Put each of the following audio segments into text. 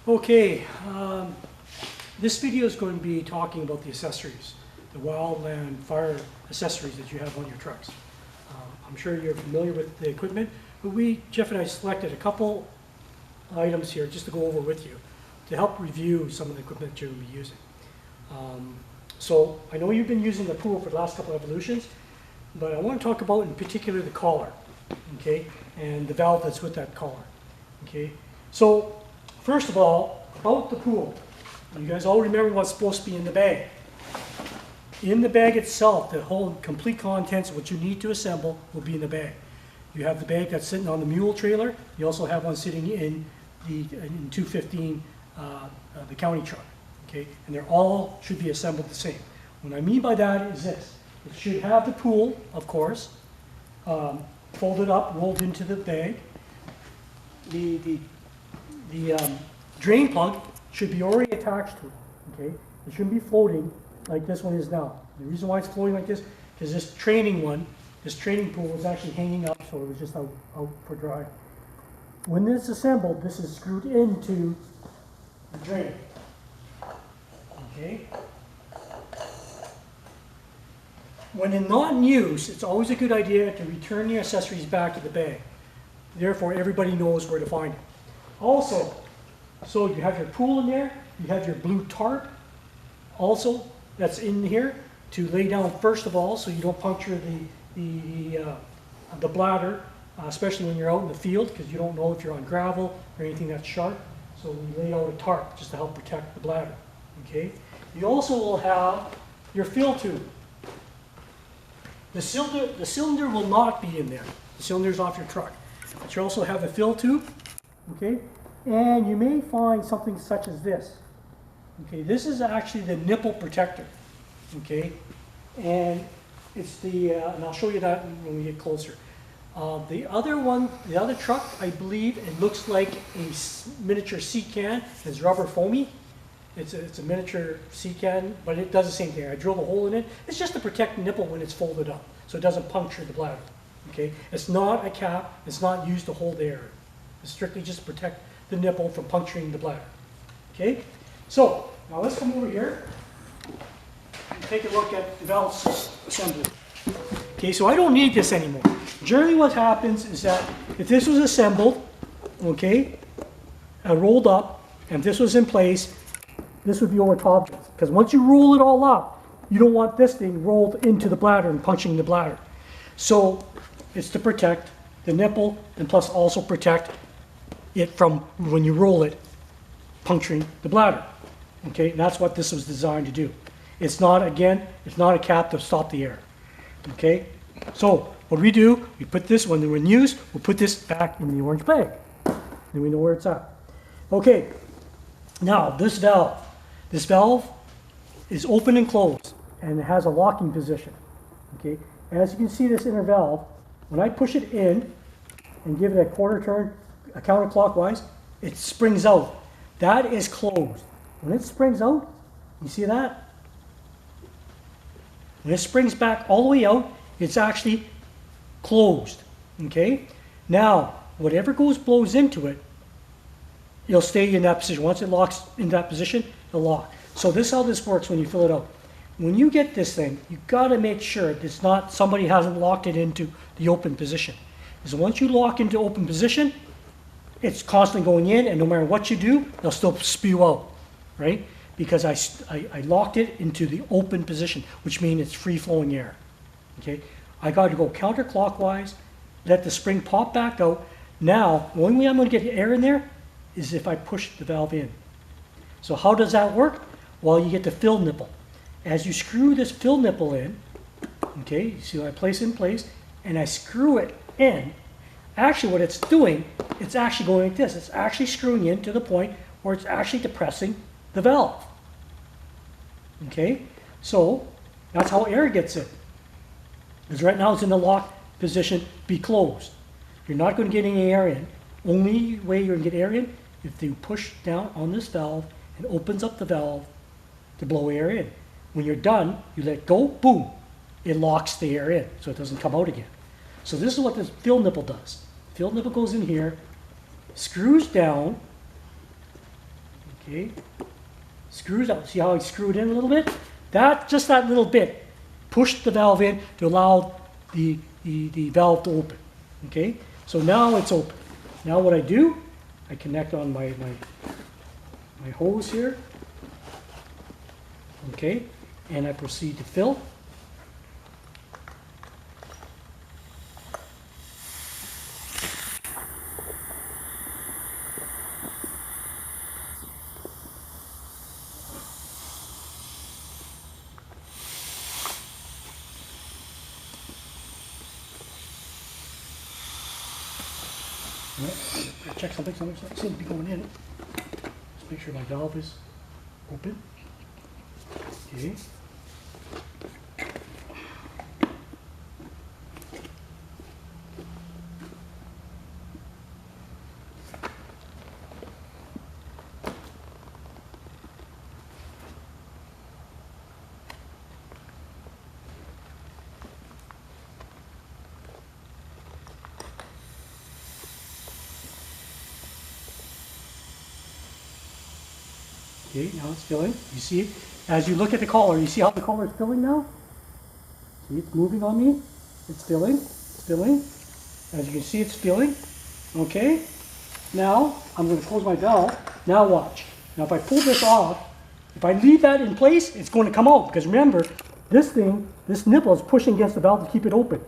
Okay, this video is going to be talking about the accessories, the Wildfire accessories that you have on your trucks. I'm sure you're familiar with the equipment, but Jeff and I selected a couple items here just to go over with you to help review some of the equipment that you're going to be using. So I know you've been using the pool for the last couple of evolutions, but I want to talk about in particular the collar, okay, and the valve that's with that collar, okay. So first of all, about the pool, you guys all remember what's supposed to be in the bag. In the bag itself, the whole complete contents of what you need to assemble will be in the bag. You have the bag that's sitting on the mule trailer. You also have one sitting in the 215, the county truck, okay? And they're all should be assembled the same. What I mean by that is this. It should have the pool, of course, folded up, rolled into the bag. The drain plug should be already attached to it, okay? It shouldn't be floating like this one is now. The reason why it's floating like this, because this training pool was actually hanging up, so it was just out for dry. When this is assembled, this is screwed into the drain, okay? When not in use, it's always a good idea to return your accessories back to the bag. Therefore, everybody knows where to find it. Also, so you have your pool in there, you have your blue tarp also that's in here to lay down first of all so you don't puncture the bladder, especially when you're out in the field because you don't know if you're on gravel or anything that's sharp. So we lay out a tarp just to help protect the bladder, okay? You also will have your fill tube. The cylinder will not be in there. The cylinder's off your truck. But you also have a fill tube, okay? And you may find something such as this. Okay, this is actually the nipple protector, okay? And it's and I'll show you that when we get closer. The other truck, I believe, it looks like a miniature sea can. It's rubber foamy. It's a miniature sea can, but it does the same thing. I drilled a hole in it. It's just to protect the nipple when it's folded up, so it doesn't puncture the bladder, okay? It's not a cap. It's not used to hold air. It's strictly just to protect the nipple from puncturing the bladder, okay? So, now let's come over here and take a look at the valve assembly. Okay, so I don't need this anymore. Generally what happens is that if this was assembled, okay, rolled up, and if this was in place, this would be over top of it. Because once you roll it all up, you don't want this thing rolled into the bladder and punching the bladder. So it's to protect the nipple and plus also protect it from, when you roll it, puncturing the bladder. Okay, and that's what this was designed to do. It's not, again, it's not a cap to stop the air. Okay, so what we do, we put this, when they're in use, we'll put this back in the orange bag. Then we know where it's at. Okay, now this valve is open and closed, and it has a locking position. Okay, as you can see, this inner valve, when I push it in and give it a quarter turn, counterclockwise, it springs out. That is closed. When it springs out, you see that? When it springs back all the way out, it's actually closed. Okay? Now, whatever blows into it, it'll stay in that position. Once it locks in that position, it'll lock. So this is how this works when you fill it out. When you get this thing, you've got to make sure it's not, somebody hasn't locked it into the open position. Because once you lock into open position, it's constantly going in, and no matter what you do, they'll still spew out, right? Because I locked it into the open position, which means it's free-flowing air, okay? I got to go counterclockwise, let the spring pop back out. Now, the only way I'm going to get air in there is if I push the valve in. So how does that work? Well, you get the fill nipple. As you screw this fill nipple in, okay, you see I place it in place, and I screw it in. Actually, what it's doing, it's actually going like this. It's actually screwing in to the point where it's actually depressing the valve. Okay? So, that's how air gets in. Because right now it's in the lock position, be closed. You're not going to get any air in. Only way you're going to get air in if you push down on this valve and opens up the valve to blow air in. When you're done, you let go, boom, it locks the air in so it doesn't come out again. So this is what this fill nipple does. Fill nipple goes in here, screws down, Okay, screws out. See how I screwed in a little bit? Just that little bit pushed the valve in to allow the valve to open. Okay, so now it's open. Now what I do, I connect on my hose here. Okay, and I proceed to fill. Check something seems to be going in. Just make sure my valve is open. Okay. Okay, now it's filling. You see, as you look at the collar, you see how the collar is filling now? See, it's moving on me. It's filling. It's filling. As you can see, it's filling. Okay. Now, I'm going to close my valve. Now watch. Now if I pull this off, if I leave that in place, it's going to come out. Because remember, this thing, this nipple is pushing against the valve to keep it open.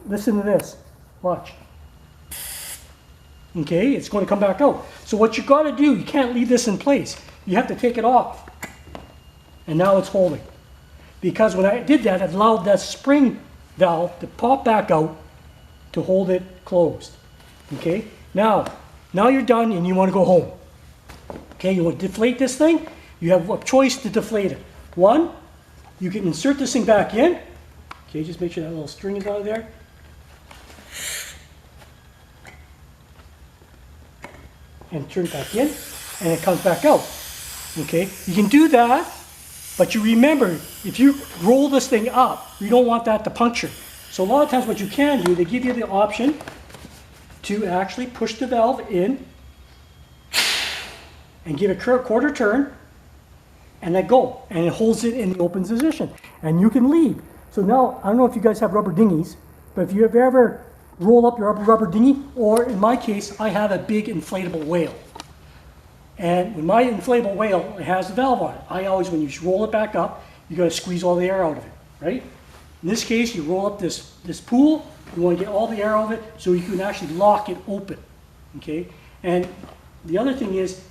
Listen to this. Watch. Okay, it's going to come back out. So what you got to do, you can't leave this in place. You have to take it off. And now it's holding. Because when I did that, it allowed that spring valve to pop back out to hold it closed. Okay, now you're done and you want to go home. Okay, you want to deflate this thing? You have a choice to deflate it. One, you can insert this thing back in. Okay, just make sure that little string is out of there. And turn it back in, and it comes back out. Okay, you can do that, but you remember, if you roll this thing up, you don't want that to puncture. So a lot of times what you can do, they give you the option to actually push the valve in and give it a quarter turn and let go. And it holds it in the open position. And you can leave. So now, I don't know if you guys have rubber dinghies, but if you have ever roll up your rubber dinghy, or in my case, I have a big inflatable whale. And with my inflatable whale, it has a valve on it. I always, when you roll it back up, you got to squeeze all the air out of it, right? In this case, you roll up this pool, you want to get all the air out of it so you can actually lock it open, okay? And the other thing is,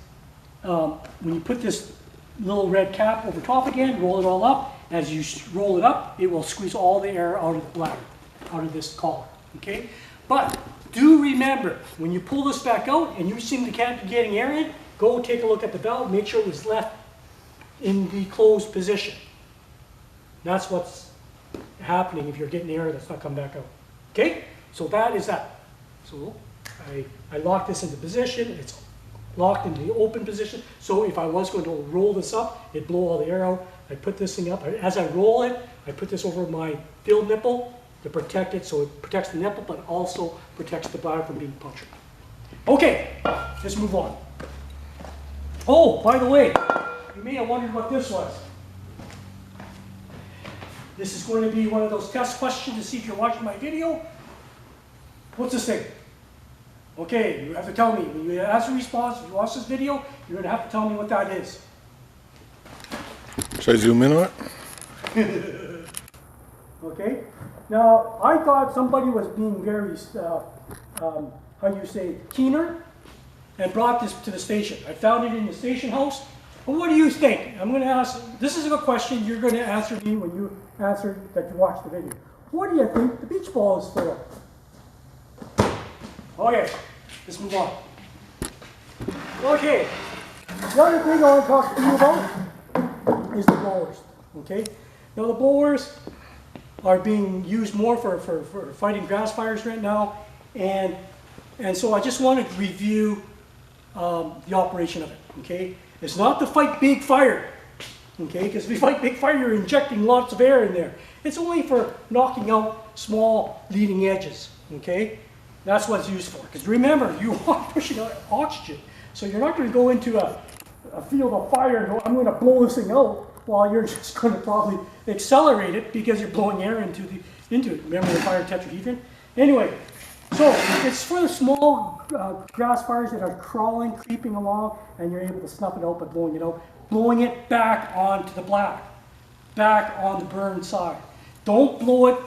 when you put this little red cap over top again, roll it all up, as you roll it up, it will squeeze all the air out of the bladder, out of this collar, okay? But do remember, when you pull this back out and you seem to can't be getting air in, go take a look at the valve, make sure it was left in the closed position. That's what's happening if you're getting air that's not coming back out. Okay? So that is that. So I lock this into position, it's locked into the open position. So if I was going to roll this up, it'd blow all the air out. I put this thing up. As I roll it, I put this over my filled nipple to protect it, so it protects the nipple, but also protects the bladder from being punctured. Okay, let's move on. Oh, by the way, you may have wondered what this was. This is going to be one of those test questions to see if you're watching my video. What's this thing? Okay, you have to tell me. When you ask a response, if you watch this video, you're going to have to tell me what that is. Should I zoom in on it? Okay. Now, I thought somebody was being very, how you say, keener, and brought this to the station. I found it in the station house. But what do you think? I'm going to ask, this is a question you're going to answer me when you answer that you watch the video. What do you think the beach ball is for? Okay, let's move on. Okay, the other thing I want to talk to you about is the blowers. Okay, now the blowers are being used more for fighting grass fires right now, and so I just want to review the operation of it. Okay, it's not to fight big fire. Okay, because if you fight big fire, you're injecting lots of air in there. It's only for knocking out small leading edges. Okay, that's what it's used for. Because remember, you are pushing out oxygen, so you're not going to go into a field of fire and go, I'm going to blow this thing out, while you're just going to probably accelerate it because you're blowing air into it. Remember the fire tetrahedron? Anyway, so it's for the small grass fires that are crawling, creeping along, and you're able to snuff it out by blowing it out. Blowing it back onto the black, back on the burned side. Don't blow it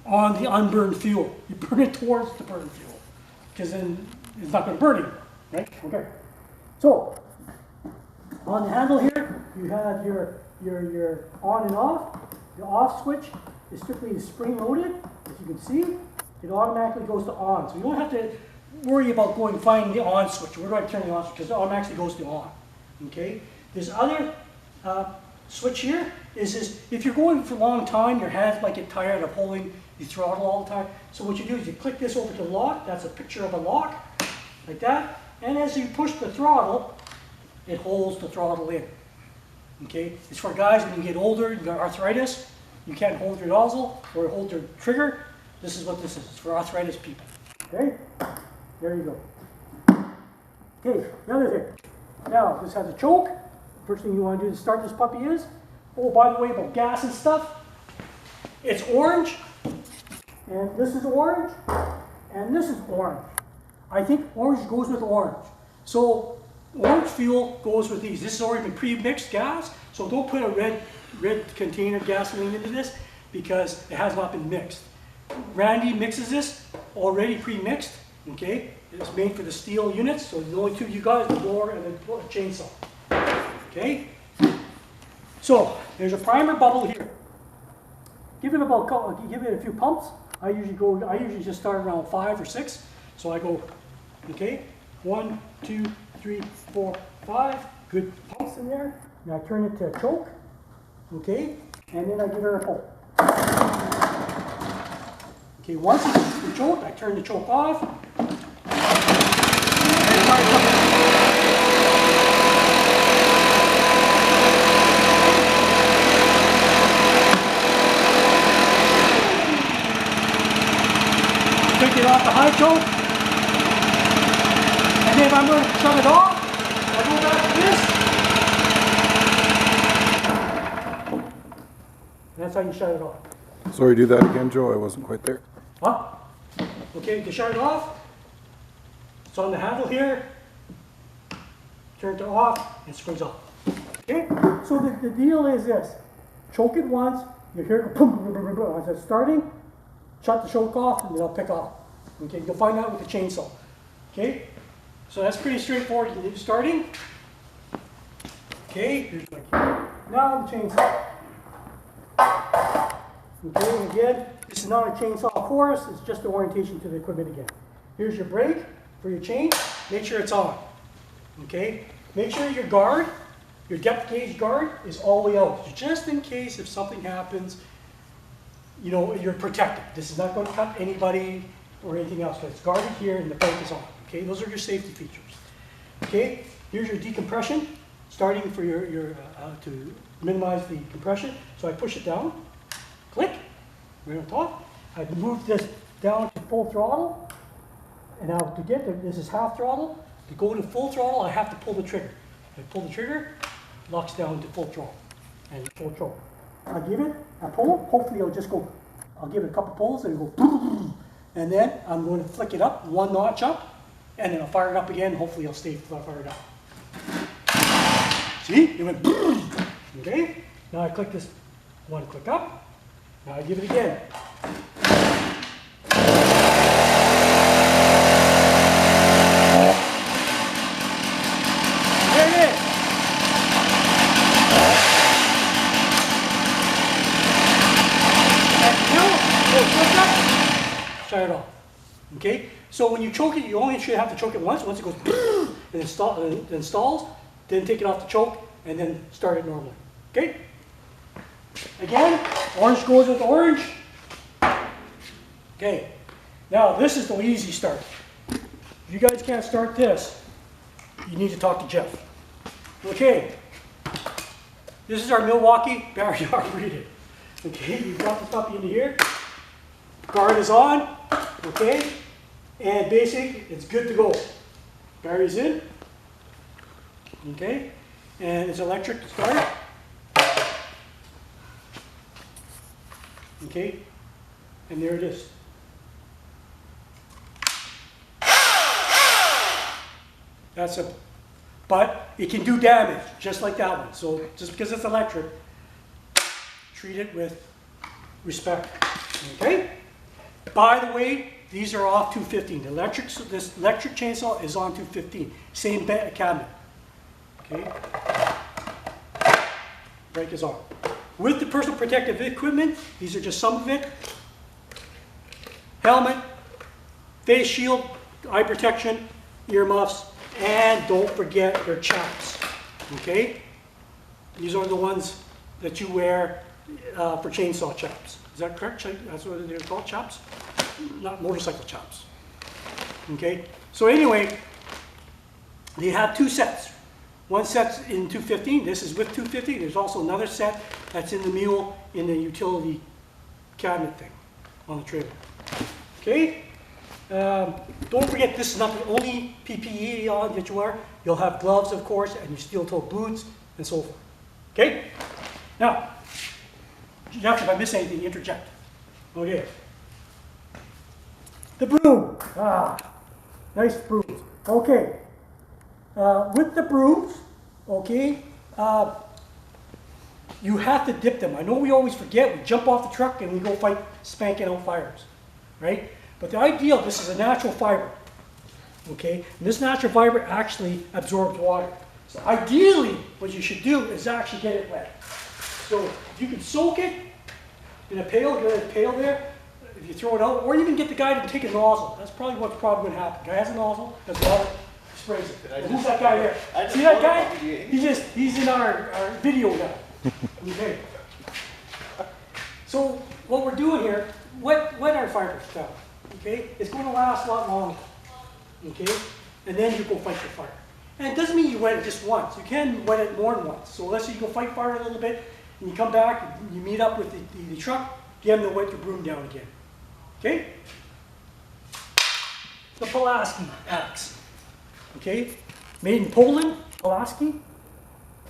on the unburned fuel. You burn it towards the burned fuel, because then it's not going to burn anymore, right? Okay. So on the handle here, you have your on and off. The off switch is strictly spring loaded, as you can see. It automatically goes to on, so you don't have to worry about going finding the on switch. Where do I turn the on switch? Because it automatically goes to on. Okay. This other switch here is if you're going for a long time, your hands might get tired of holding the throttle all the time. So what you do is you click this over to lock. That's a picture of a lock, like that. And as you push the throttle, it holds the throttle in. Okay, it's for guys when you get older, you've got arthritis, you can't hold your nozzle or hold your trigger. This is what this is. It's for arthritis people. Okay, there you go. Okay, another thing. Now, this has a choke. First thing you want to do to start this puppy is, oh, by the way, about gas and stuff, it's orange, and this is orange, and this is orange. I think orange goes with orange. So orange fuel goes with these. This has already been pre-mixed gas, so don't put a red container gasoline into this because it has not been mixed. Randy mixes this already pre-mixed, okay? It's made for the steel units, so the only two you got is the blower and the chainsaw, okay? So there's a primer bubble here. Give it a few pumps. I usually just start around 5 or 6. So I go, okay, 1, 2, 3, 4, 5. Good pumps in there. Now I turn it to a choke, okay, and then I give her a pull. Okay, once it's choked, I turn the choke off. Take it off the high choke. And then if I'm going to shut it off, I go back to this. That's how you shut it off. Sorry, do that again, Joe. I wasn't quite there. Huh? Okay, to shut it off, it's on the handle here. Turn it off, and it springs off. Okay, so the deal is this. Choke it once, you hear it boom, boom, boom, boom, boom. As it's starting, shut the choke off, and then I'll pick off. Okay, you'll find out with the chainsaw. Okay, so that's pretty straightforward. Starting. Okay, here's my key. Now the chainsaw. Okay, and again, this is not a chainsaw for us, it's just the orientation to the equipment again. Here's your brake for your chain. Make sure it's on. Okay, make sure your guard, your depth gauge guard, is all the way out. Just in case if something happens, you know, you're protected. This is not going to cut anybody or anything else, but it's guarded here and the brake is on. Okay, those are your safety features. Okay, here's your decompression, starting for your to minimize the compression. So I push it down, click, right on top. I move this down to full throttle, and now to get there, this is half throttle. To go to full throttle, I have to pull the trigger. I pull the trigger, locks down to full throttle and full throttle. I give it a pull. Hopefully, I'll give it a couple pulls and it'll go, and then I'm going to flick it up one notch up, and then I'll fire it up again. Hopefully, it'll stay fired up. See, it went. Okay. Now I click this one, click up. Now I give it again. There it is. Shut it off. Okay? So when you choke it, you only should have to choke it once. Once it goes and it installs, then take it off the choke and then start it normally. Okay? Again, orange goes with orange. Okay. Now this is the easy start. If you guys can't start this, you need to talk to Jeff. Okay. This is our Milwaukee battery operated. Okay, you've got the puppy into here. Guard is on. Okay. And basic, it's good to go. Battery's in. Okay. and it's electric start. Okay, and there it is. That's a, but it can do damage, just like that one. So just because it's electric, treat it with respect. Okay? By the way, these are off 215. This electric chainsaw is on 215. Same cabinet. Okay? Brake is on. With the personal protective equipment, these are just some of it. Helmet, face shield, eye protection, earmuffs, and don't forget your chaps. Okay? These are the ones that you wear for chainsaw chaps. Is that correct? That's what they're called, chaps? Not motorcycle chaps. Okay? So anyway, they have two sets. One set's in 215. This is with 250. There's also another set that's in the mule in the utility cabinet thing on the trailer. Okay? Don't forget, this is not the only PPE on that you wear. You'll have gloves, of course, and your steel-toed boots, and so forth. Okay? Now, Jeff, if I miss anything, interject. Okay. The broom. Nice brooms. Okay. With the brooms, okay, you have to dip them. I know we always forget. We jump off the truck and we go fight spanking out fires, right? But the ideal, this is a natural fiber, okay? And this natural fiber actually absorbs water. So ideally, what you should do is actually get it wet. So if you can soak it in a pail, get a pail there, if you throw it out, or even get the guy to take a nozzle. That's probably what's probably going to happen. Guy has a nozzle, has water, sprays it. Well, who's that guy there? See that guy? He's in our video now. Okay. So what we're doing here, wet our fire down. Okay? It's going to last a lot longer. Okay? And then you go fight the fire. And it doesn't mean you wet it just once. You can wet it more than once. So let's say you go fight fire a little bit, and you come back, and you meet up with the truck, get them to wet your broom down again. Okay? The Pulaski axe. Okay? Made in Poland, Pulaski.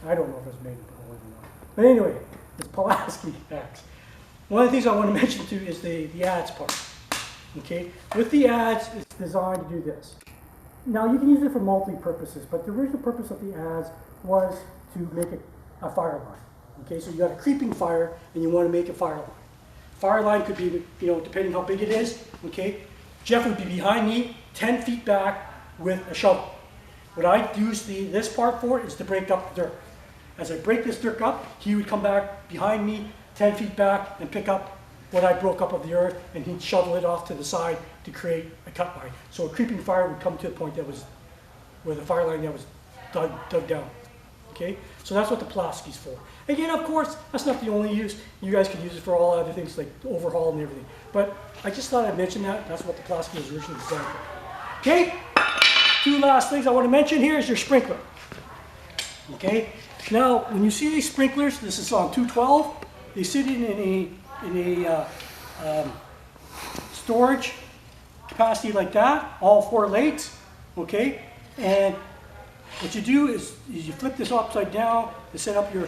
I don't know if it's made in Poland or not. But anyway, it's Pulaski axe. One of the things I want to mention too is the adze part. Okay? With the adze, it's designed to do this. Now you can use it for multi-purposes, but the original purpose of the adze was to make it a fire line. Okay, so you got a creeping fire and you want to make a fire line. Fire line could be, depending how big it is, okay? Jeff would be behind me, 10 feet back with a shovel. What I use this part for is to break up the dirt. As I break this dirt up, he would come back behind me, 10 feet back, and pick up what I broke up of the earth, and he'd shovel it off to the side to create a cut line. So a creeping fire would come to a point that was where the fire line that was dug down. Okay, so that's what the Pulaski's for. Again, of course, that's not the only use. You guys can use it for all other things like overhaul and everything. But I just thought I'd mention that. That's what the Pulaski was originally designed for. Okay, two last things I want to mention here is your sprinkler. Okay, now when you see these sprinklers, this is on 212. They sit in a storage capacity like that, all 4 legs. Okay, and what you do is you flip this upside down to set up your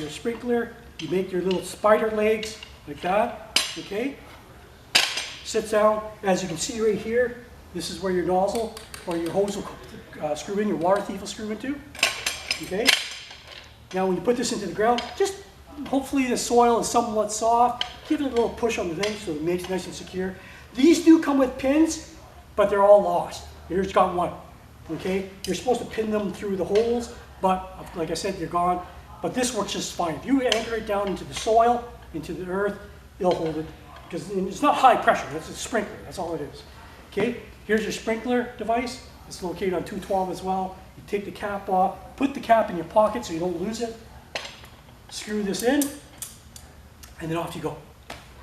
sprinkler. You make your little spider legs like that, okay? Sits down. As you can see right here, this is where your nozzle or your hose will screw in, your water thief will screw into, okay? Now when you put this into the ground, just hopefully the soil is somewhat soft. Give it a little push on the thing so it makes it nice and secure. These do come with pins, but they're all lost. Here's got one. Okay, you're supposed to pin them through the holes, but like I said, they're gone. But this works just fine. If you anchor it down into the soil, into the earth, it'll hold it. Because it's not high pressure, it's a sprinkler, that's all it is. Okay, here's your sprinkler device. It's located on 212 as well. You take the cap off, put the cap in your pocket so you don't lose it. Screw this in, and then off you go.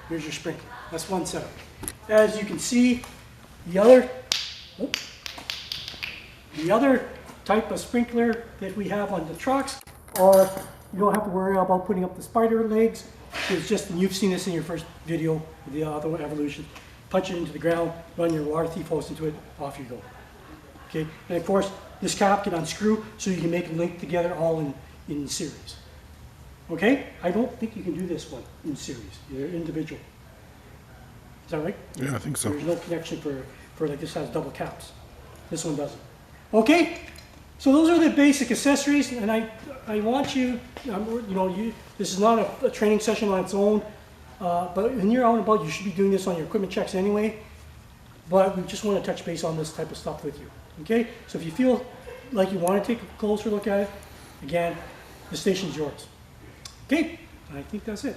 Here's your sprinkler. That's one setup. As you can see, the other type of sprinkler that we have on the trucks are, you don't have to worry about putting up the spider legs. It's just, and you've seen this in your first video, the other evolution. Punch it into the ground, run your water thief hose into it, off you go. Okay, and of course, this cap can unscrew so you can make them link together all in series. Okay, I don't think you can do this one in series, they're individual. Is that right? Yeah, I think so. There's no connection for like this has double caps. This one doesn't. Okay, so those are the basic accessories, and I want you, this is not a training session on its own, but when you're out and about, you should be doing this on your equipment checks anyway, but we just want to touch base on this type of stuff with you. Okay, so if you feel like you want to take a closer look at it, again, the station's yours. Okay, I think that's it.